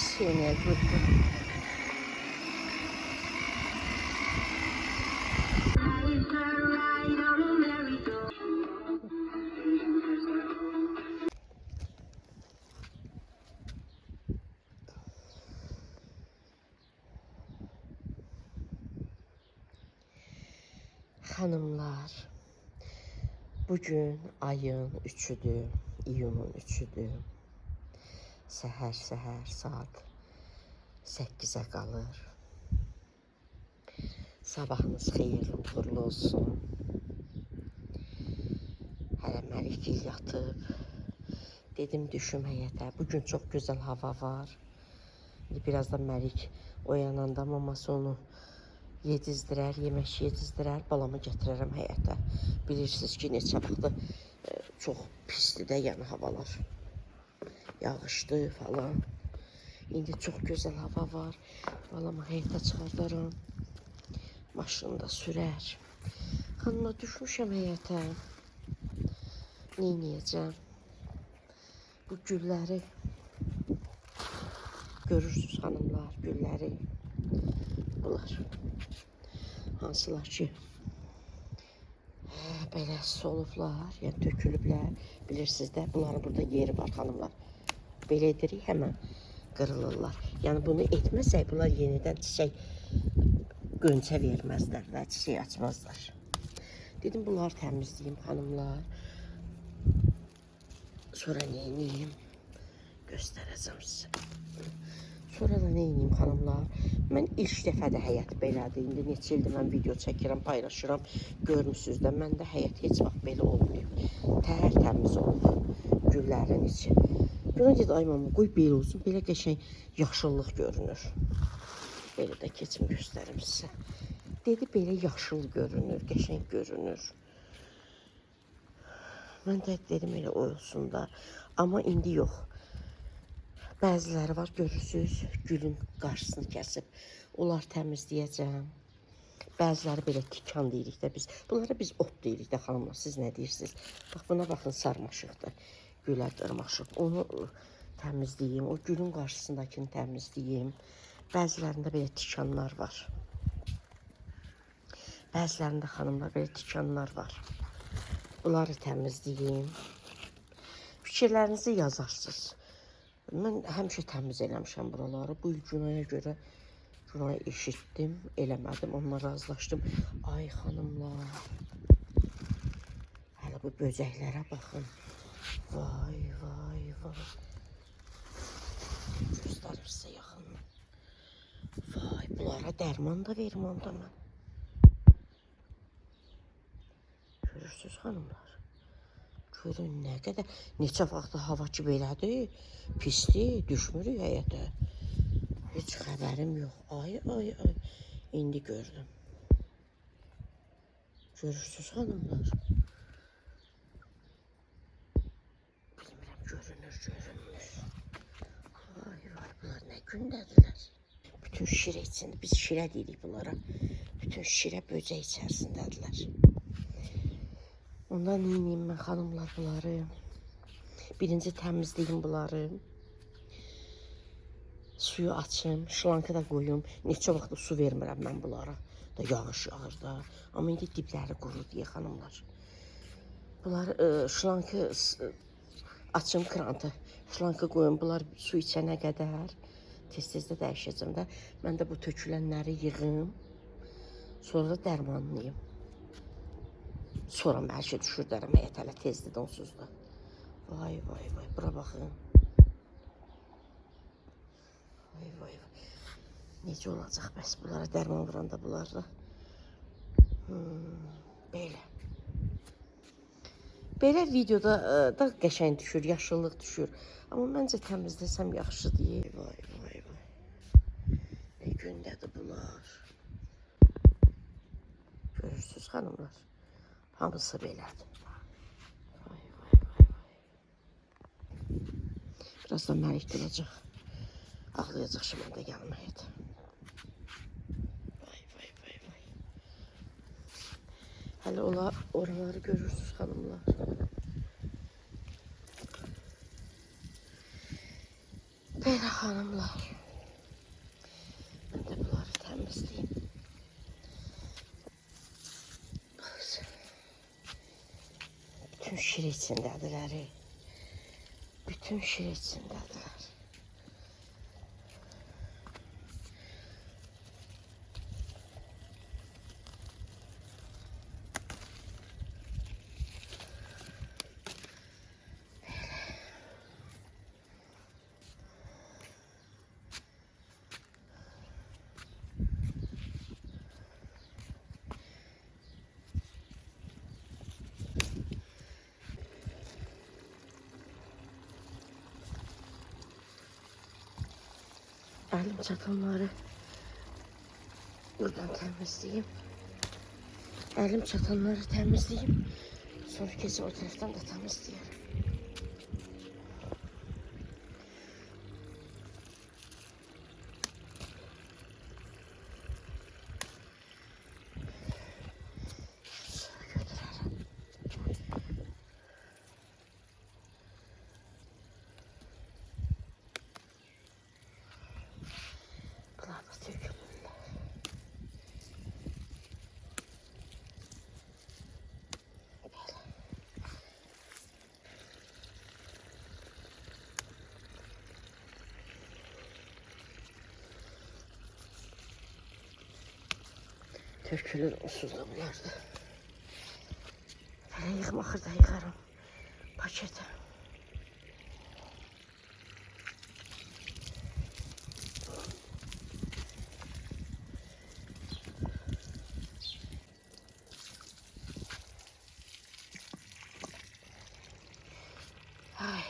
Seni tuttu. Hanımlar, bugün ayın 3'üdür, iyunun 3'üdür. Səhər saat 8-ə qalır. Sabahınız xeyirli, uğurlu olsun. Hələ Məlikgil yatıb. Dedim düşüm həyətə. Bugün çox gözəl hava var. Birazdan Məlik oyananda maması onu yedizdirər, yemək yedizdirər, balamı gətirərəm həyətə. Bilirsiniz ki, neçə vaxtı çox pisdir də, yəni havalar. Yağışdı falan. İndi çox gözəl hava var. Balamı həyətə çıxardaram. Maşında sürər. Xanıma düşmüşəm həyətə. Neyniyəcəm? Bu gülləri görürsünüz hanımlar, gülləri. Bunlar. Hansılar ki belə solublar, yəni tökülüblər. Bilirsiniz də, bunların burada yeri var hanımlar. Belə edirik, həmən qırılırlar. Yəni bunu etməsək, bunlar yenidən çiçək qönçə verməzlər və çiçək açmazlar. Dedim, bunları təmizləyim hanımlar. Sonra neyniyim? Göstərəcəm sizə. Sonra da neyniyim hanımlar? Mən ilk dəfə də həyət belədir. İndi neçə ildir mən video çəkirəm, paylaşıram. Görmüsünüz də, məndə həyət heç vaxt belə olmayıb. Təmiz olub güllərin içi. Buna dedi, ay mama, qoy belə olsun, belə qəşəng yaşıllıq görünür. Belə də keçim göstərim sizə. Dedi, belə yaşıl görünür, qəşəng görünür. Mən də dedim, elə olsun da. Amma indi yox. Bəziləri var, görürsünüz, gülün qarşısını kəsib. Onlar təmizləyəcəm. Bəziləri belə tikan deyirik də biz. Bunlara biz ot deyirik də xanımlar, siz nə deyirsiniz? Bax, buna baxın, sarmaşıqdır. Gülə dırmaşıq. Onu təmizləyim, o gülün qarşısındakini təmizləyim. Bəzilərində belə tikanlar var. Bəzilərində xanımlar belə tikanlar var. Bunları təmizləyim. Fikirlərinizi yazarsınız. Mən həmişə təmiz eləmişəm buraları. Bu il Günaya görə Günayı eşitdim, eləmədim, onunla razılaşdım. Ay xanımlar, hələ bu böcəklərə baxın. Vay, vay, vay. Göstərim sizə yaxın. Vay, bunlara dərman da verim onda mən. Görürsünüz xanımlar. Görün nə qədər, neçə vaxtı hava ki belədir, pisdir, düşmürük həyətə. Heç xəbərim yox. Ay, ay, ay. İndi gördüm. Görürsünüz xanımlar. Bilmirəm, görünür. Vay, vay, bunlar nə gündədirlər. Bütün şirə içində, biz şirə deyirik bunlara. Bütün şirə böcək içərisindədirlər. Ondan neyiniyim mən xanımlar bunları. Birinci təmizləyim bunları. Suyu açım, şlankı da qoyum. Neçə vaxtı su vermirəm mən bunlara. Da yağış yağır da. Amma indi dibləri quru deyə xanımlar. Bunları şlankı açım krantı. Şlankı qoyum. Bunlar su içənə qədər tez-tez də dəyişəcəm də. Mən də bu tökülənləri yığım. Sonra da dərmanlayım. Sonra mən şey düşürdərəm həyətələ tezdir onsuz da. Vay, vay, vay. Bura baxın. Vay, vay, vay. Necə olacaq bəs bunlara dərman vuranda bunlarda? Belə. Belə videoda da qəşəng düşür, yaşıllıq düşür. Amma məncə təmizləsəm yaxşı deyil. Vay, vay, vay. Ne gündədir bunlar. Görürsünüz xanımlar. Hamısı belədir. Vay, vay, vay, vay. Birazdan Məlik duracaq. Ağlayacaq şimdi də gəlməyət. Vay, vay, vay, vay. Hələ oraları görürsünüz xanımlar. Belə xanımlar. Mən də bunları təmizləyim. Bütün şir içindədirlər. Bütün şir içindədirlər. Əlim çatanları buradan təmizləyim. Əlim çatanları təmizləyim. Sonra keçib o tərəfdən də təmizləyərəm. Tökülür onsuz da bunlarda. Belə yığmaq da yığarım pakete. Ay.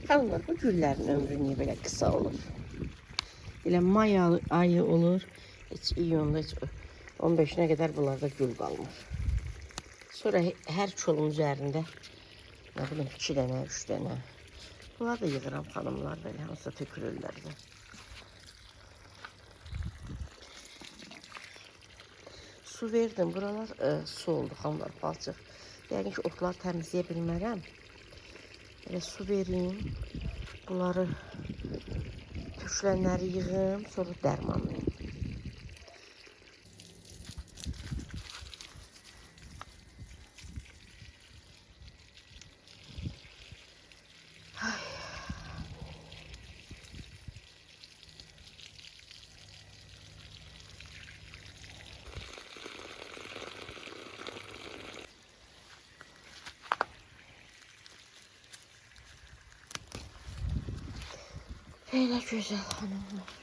Xanımlar, bu güllərin ömrü niyə belə qısa olur? Elə may ayı olur, heç iyunda, heç 15-nə qədər bunlarda gül qalmır. Sonra hər kolun üzərində, nə bilim, 2 dənə, 3 dənə. Bunları da yığıram xanımlar, belə hansısa tökülürlər də. Su verdim, buralar su oldu xanımlar, palçıq. Yəqin ki, otları təmizləyə bilmərəm. Elə su vereyim, bunları tökülənləri yığım, sonra dərmanlayım. Belə gözəl xanımlar.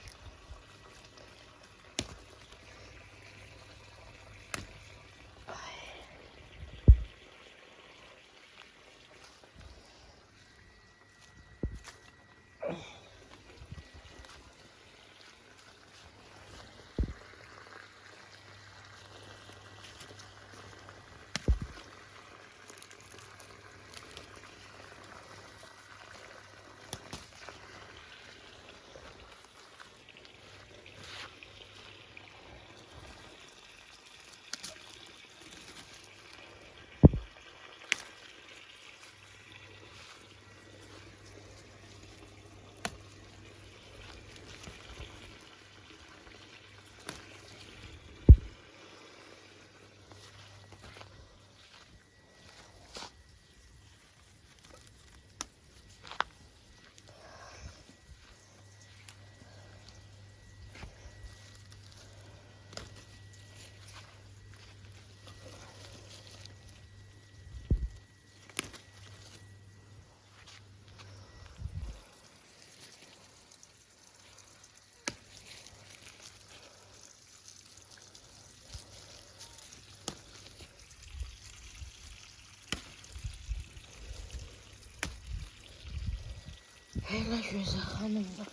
Elə gözəl xanımlar.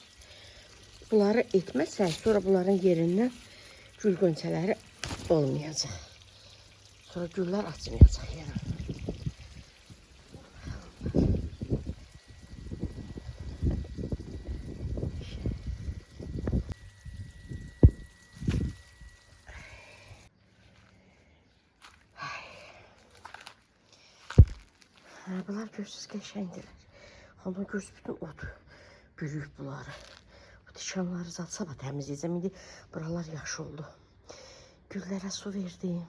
Bunları etməsək, sonra bunların yerindən gül qönçələri olmayacaq. Sonra güllər açmayacaq yerə. Bunlar görürsünüz qəşəngdirlər. Amma görürsünüz bütün ot bürüyüb bunları. Bu tikanları zat sabah təmizləyəcəm. İndi buralar yaş oldu. Güllərə su verdim.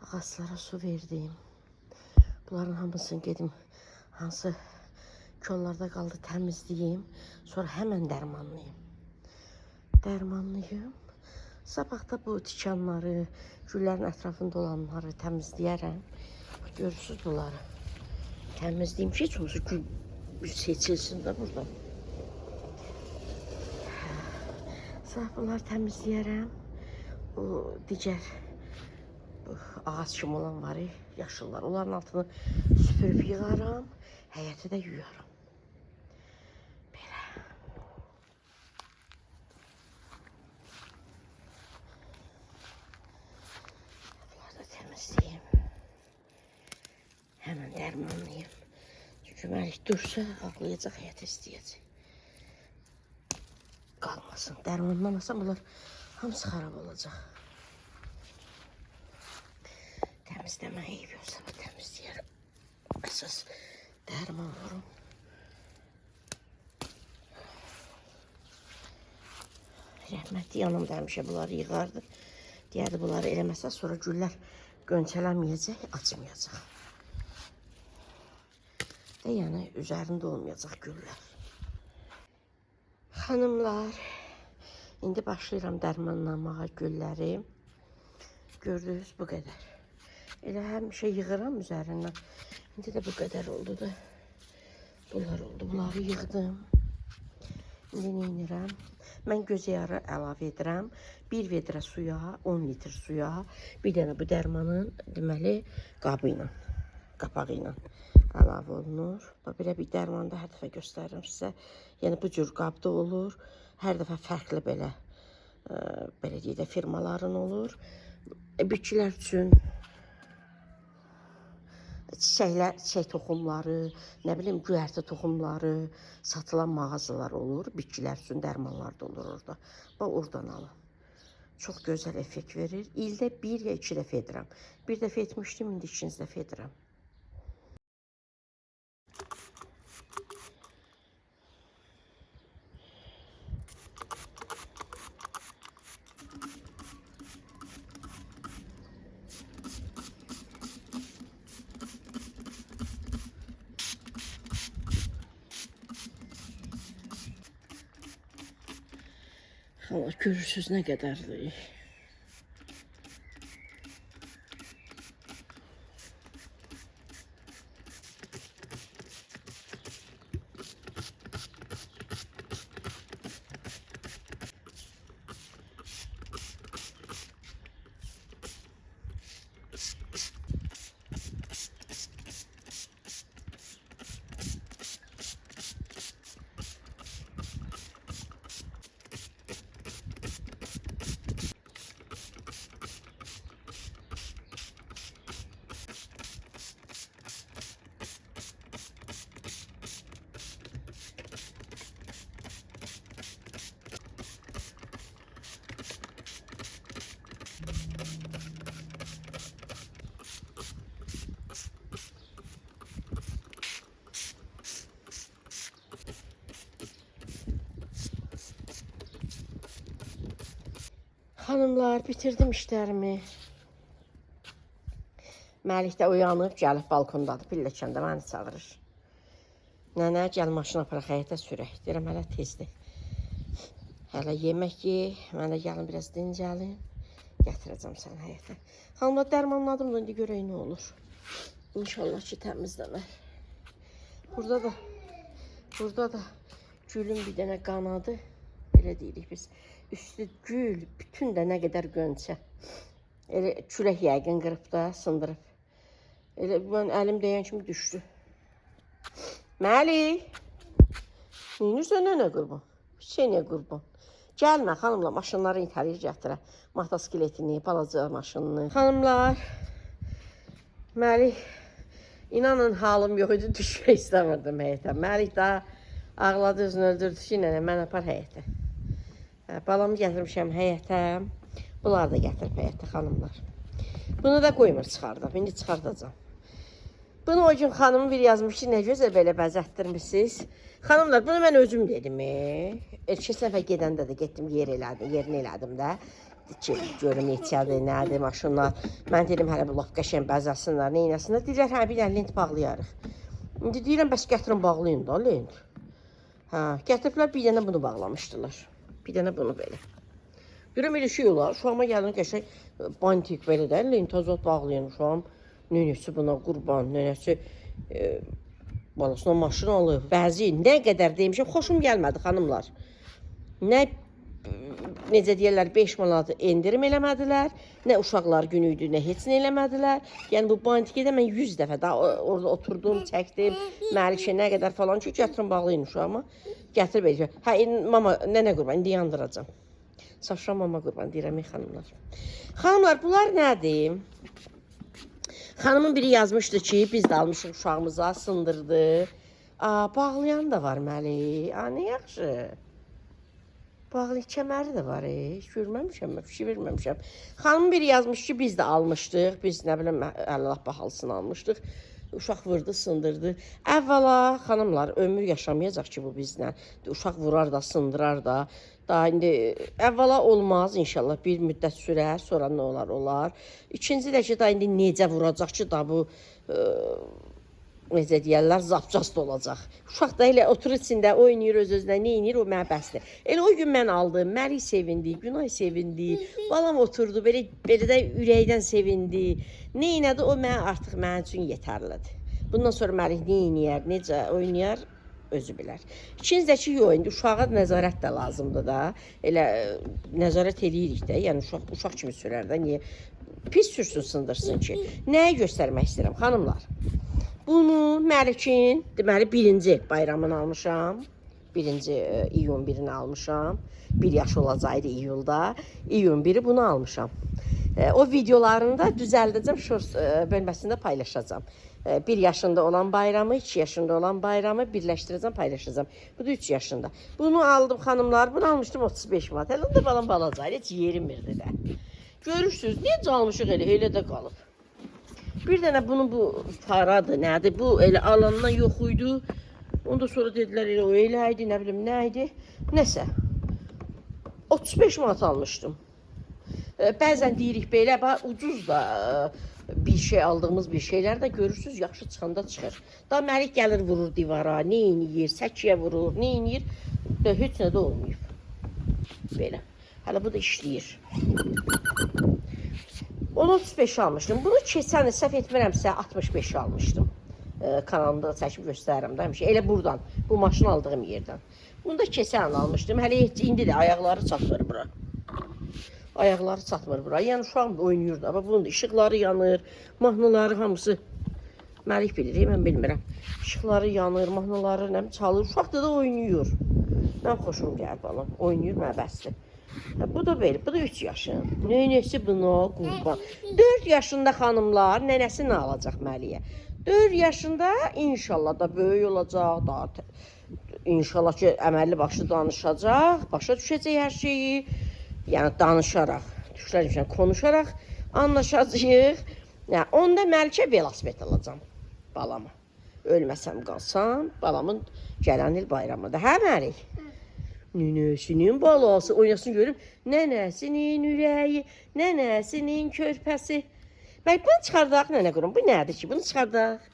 Ağaçlara su verdim. Bunların hamısını gedim hansı kollarda qaldı təmizləyim. Sonra həmən dərmanlayım. Dərmanlayım. Sabah da bu tikanları, güllərin ətrafında olanları təmizləyərəm. Görürsünüz bunları. Təmizləyim ki, heç olsa gül seçilsin də burada. Sabah bunları təmizləyərəm. O digər bu ağac kimi olan var, yaşıllar. Onların altını süpürüb yığaram, həyəti də yuyaram. Belə. Bunları da təmizləyim. Həmən dərmanlayım. Çünki Məlik dursa, ağlayacaq, həyət istəyəcək. Qalmasın. Dərmanlamasam bunlar hamısı xarab olacaq. Təmizləmə eyb yoxsa təmizləyərəm. Əsas dərman vurum. Rəhmətli yanımda həmişə bunları yığardı. Deyərdi bunları eləməsə sonra güllər qönçələməyəcək, açmayacaq. Yəni üzərində olmayacaq güllər. Xanımlar, indi başlayıram dərmanlamağa gülləri. Gördünüz bu qədər. Elə həmişə yığıram üzərindən. İndi də bu qədər oldu da. Bunlar oldu. Bunları yığdım. İndi neynirəm? Mən göz yağı əlavə edirəm. 1 vedrə suya, 10 litr suya, bir dənə bu dərmanın deməli qabı ilə, qapağı ilə əlavə olunur. Belə bir dərmanda hər dəfə göstərirəm sizə. Yəni bu cür qabda olur. Hər dəfə fərqli belə deyək də firmaların olur. Bitkilər üçün çiçək toxumları, nə bilim göyərti toxumları satılan mağazalar olur. Bitkilər üçün dərmanlar da olur orada. Bax oradan alın. Çox gözəl effekt verir. İldə 1 ya 2 dəfə edirəm. Bir dəfə etmişdim, indi 2-ci dəfə edirəm. Allah görürsünüz nə qədərdir. Hanımlar, bitirdim işlərimi. Məlik də uyanıb, gəlib balkondadır, pilləkəndə məni çağırır. Nənə, gəl maşına aparaq, həyətə sürək. Deyirəm, hələ tezdir. Hələ yemək ye, mənə gəlin biraz dincəlin. Gətirəcəm səni həyətə. Hanımlar, dərmanladım da, indi görək nə olur. İnşallah ki, təmizlənər. Burada da gülün bir dənə qanadı. Elə deyirik biz. Üstü gül, bütün də nə qədər gönçə. Elə külək yəqin qırıb da, sındırıb. Elə mən əlim deyən kimi düşdü. Məlik! Neynirsən nənə qurban? Hüseyniyə qurban. Gəlmə xanımla, maşınları itələyir gətirə. Motosikletini, balaca maşınını. Xanımlar, Məlik, inanın halım yox idi, düşmək istəmirdim həyətə. Məlik daha ağladı, özünü öldürdü ki, nənə, mən apar həyətə. Balamı gətirmişəm həyətə. Bunları da gətirib həyətə xanımlar. Bunu da qoymur çıxardım. İndi çıxardacam. Bunu o gün xanımın bir yazmış ki, nə gözəl belə bəzətdirmişsiniz. Xanımlar, bunu mən özüm dedim. Keçən səfər gedəndə də getdim, yerini elədim də. Görüm neçədir, nədir, maşınlar. Mən dedim, hələ bu laf qəşəng bəzəsinlər, neynəsinlər. Deyirlər, hə, bir dənə lent bağlayarıq. İndi deyirəm, bəs gətirin bağlayın da lent. Hə, gətiriblər, bir dənə bunu bağlamışdılar. Bir dənə bunu belə. Görüm, elə şey olar, uşağıma gəlin qəşəng bantik belə də, lent azot bağlayın uşağım. Nünəsi buna qurban, nünəsi balasına maşın alıb. Bəzi nə qədər demişəm, xoşum gəlmədi xanımlar. Necə deyirlər, 5 manatı endirim eləmədilər. Nə uşaqlar günü idi, nə heç nə eləmədilər. Yəni bu bantikdə mən 100 dəfə daha orada oturdum, çəkdim. Məlikə nə qədər falan ki, gətirin bağlayın uşağıma. Gətirib elə. Hə, mama, nənə qurban, indi yandıracam. Saşra mama qurban deyirəm, xanımlar. Xanımlar, bunlar nədir? Xanımın biri yazmışdı ki, biz də almışıq uşağımıza, sındırdı. Bağlayan da var Məli. Nə yaxşı. Bağlı kəməri də var. Hiç görməmişəm, fikir verməmişəm. Xanımın biri yazmış ki, biz də almışdıq. Biz nə biləm, Allah bahalısını almışdıq. Uşaq vurdu, sındırdı. Əvvəla, xanımlar, ömür yaşamayacaq ki, bu bizlə. Uşaq vurar da, sındırar da. Daha indi əvvəla olmaz inşallah, bir müddət sürər, sonra nə olar, olar. İkinci də ki, da indi necə vuracaq ki, da bu, necə deyərlər, zapcast olacaq. Uşaq da elə oturur içində, oynayır öz-özünə, neynir, o mənə bəsdir. Elə o gün mən aldım, Məlik sevindi, Günay sevindi, balam oturdu, belə də ürəkdən sevindi. Neynədi, o mənə artıq mənim üçün yetərlidir. Bundan sonra Məlik neyniyər, necə oynayar, özü bilər. İkincəki yox, indi uşağa nəzarət də lazımdır da. Elə nəzarət eləyirik də, yəni uşaq kimi sürər də, niyə? Pis sürsün, sındırsın ki. Nəyə göstərmək istəyirəm, xanımlar? Bunu Məlikin, deməli, 1-ci bayramını almışam. 1-ci iyun 1-ini almışam. 1 yaş olacaqdı iyulda. İyun 1-i bunu almışam. O videolarını da düzəldəcəm, shorts bölməsində paylaşacağım. 1 yaşında olan bayramı, 2 yaşında olan bayramı birləşdirəcəm, paylaşacağım. Bu da 3 yaşında. Bunu aldım xanımlar, bunu almışdım 35 manat. Hələ də balam balaca, heç yerimmirdi də. Görürsünüz, necə almışıq elə də qalıb. Bir dənə bunun bu paradır, nədir? Bu elə alandan yox idi. Ondan sonra dedilər, elə o elə idi, nə bilim, nə idi? Nəsə, 35 manat almışdım. Bəzən deyirik belə, ucuz da bir şey aldığımız bir şeylər də görürsünüz, yaxşı çıxanda çıxır. Da Məlik gəlir, vurur divara, neyniyir, səkiyə vurur, neyniyir, heç nə də olmayıb. Belə, hələ bu da işləyir. Onu 35 almışdım. Bunu keçən səhv etmirəmsə 65 almışdım. Kanalımda çəkib göstərirəm də, elə buradan, bu maşını aldığım yerdən. Bunu da keçən almışdım, hələ indi də ayaqları çatmır bura. Ayaqları çatmır bura. Yəni uşağım oynayırdı. Amma bunun da işıqları yanır, mahnıları hamısı Məlik bilir, mən bilmirəm. İşıqları yanır, mahnıları çalır. Uşaq da oynayır. Mən xoşum gəlir balam. Oynayır, mənə bəsdir. Bu da belə, bu da 3 yaşın. Nənəsi buna qurban. 4 yaşında xanımlar nənəsi nə alacaq Məliyə? 4 yaşında inşallah da böyük olacaq, daha inşallah ki, əməlli başlı danışacaq, başa düşəcək hər şeyi. Yəni danışaraq, konuşaraq anlaşacağıq. Yəni onda Məlikə velosiped alacağam balama. Ölməsəm qalsam, balamın gələn il bayramıdır. Hə Məlik? Nənəsinin balası oynasın görüm. Nənəsinin ürəyi, nənəsinin körpəsi. Məlik, bunu çıxardaq nənə qurum. Bu nədir ki? Bunu çıxardaq.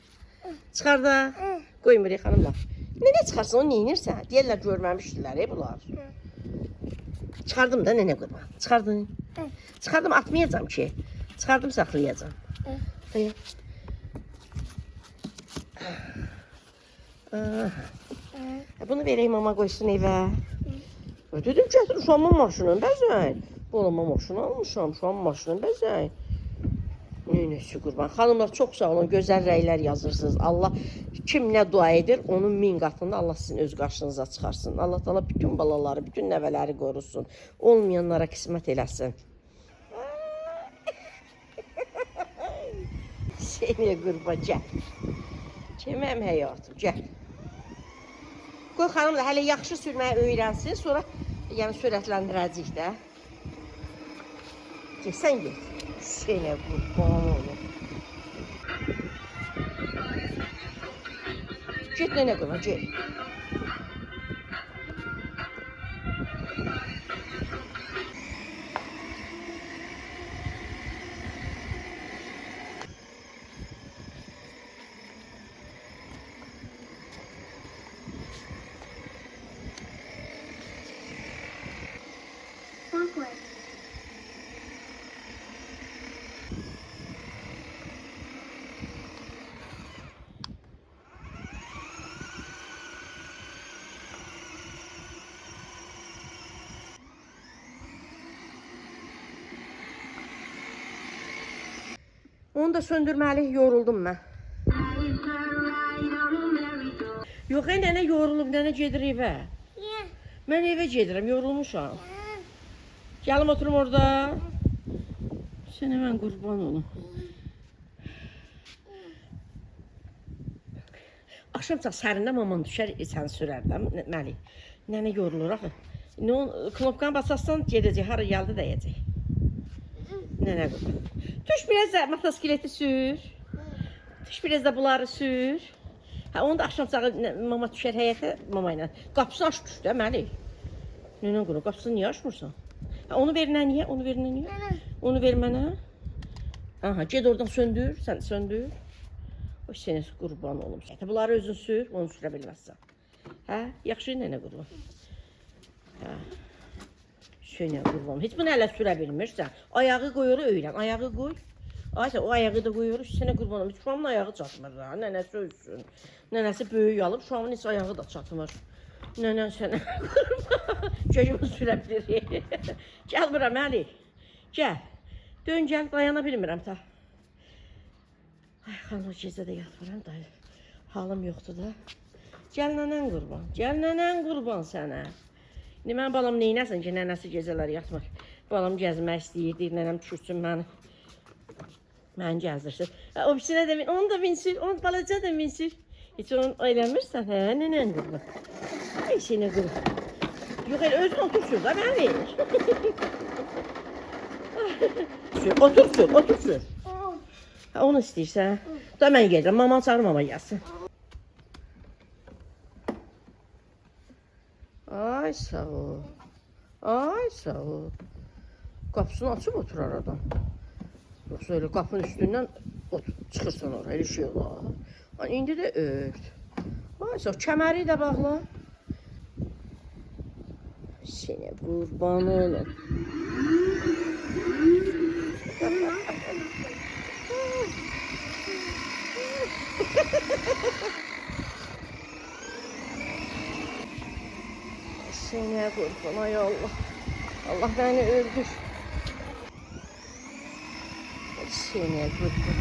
Çıxardaq. Qoymuruq xanımlar. Nənə çıxarsın, onu neynirsən? Deyərlər görməmişdilər bunlar. Çıxardım da nənə qurban. Çıxardım. Çıxardım, atmayacağım ki. Çıxardım, saxlayacağım. Bunu vereyim mama qoysun evə. Dedim gətir uşağımın maşını bəzən. Bu olama maşını almışam, uşağımın maşını bəzən. Nənəsi qurban. Xanımlar çox sağ olun, gözəl rəylər yazırsınız. Allah kim nə dua edir, onun 1000 qatında Allah sizin öz qarşınıza çıxarsın. Allah Taala bütün balaları, bütün nəvələri qorusun. Olmayanlara qismət eləsin. Seni qurban, gəl. Kiməm həyatım, gəl. Qoy xanımlar hələ yaxşı sürməyi öyrənsin, sonra yəni sürətləndirəcək də. Sən get. Seni qurban olun. Get nənə qurban, get. Onu da söndürməli, yoruldum mən. Yox, nənə yorulub, nənə gedir evə. Mən evə gedirəm, yorulmuşam. Gəlim oturum orada. Sənə mən qurban olum. Axşam çaq sərində maman düşər, sən sürərdən, Məlik. Nənə yorulur axı. Knopkanı basarsan gedəcək, hara gəldi dəyəcək. Nənə qurban. Tuş biraz da motosikileti sür. Tuş biraz da bunları sür. Ha, onu da axşam çağı mama düşər həyətə mama ilə. Qapısını aç tuş da Məlik. Nənə qurban, qapısını niyə açmırsan? Ha, onu ver nənəyə, onu ver nənəyə. Onu ver mənə. Aha, ged oradan söndür, sən söndür. O sənə qurban olum. Bunları özün sür, onu sürə bilməzsən. Hə, yaxşı nənə qurban. Hə. Sənə qurban. Heç bunu hələ sürə bilmirsən. Ayağı qoyur öyrən, ayağı qoy. Aysə, o ayağı da qoyur, sənə qurban olum. Şuamın ayağı çatmır da, nənəsi ölsün. Nənəsi böyük alıb, şuamın heç ayağı da çatmır. Nənə sənə qurban. Çocuğu sürə bilir. Gəl bura Məlik. Gəl. Dön gəl, dayana bilmirəm ta. Ay, xanım, gecə də yatmıram da. Halım yoxdur da. Gəl nənən qurban. Gəl nənən qurban sənə. İndi mənim balam neynəsin ki, nənəsi gecələr yatmır. Balam gəzmək istəyir, deyir, nənəm düşürsün məni. Məni gəzdirsin. O birisine de onu da binsir, onu balaca da binsir. Heç onu eləmirsən, hə, nənən qurban. Ay, sənə qurban. Yox, elə özün otursun da, mən verir. Otursun, otursun. Ha, onu istəyirsən. Da mən gedirəm, maman çağır, mama gəlsin. Ay, sağ ol. Ay, sağ ol. Qapısını açıb oturar adam. Yoxsa öyle qapının üstündən çıxırsan oraya, elə şey olar. İndi də ört. Ay, sağ ol, kəməri də bağla. Sənə qurban olum. Sənə qurban, ay Allah. Allah beni öldür. Sənə qurban.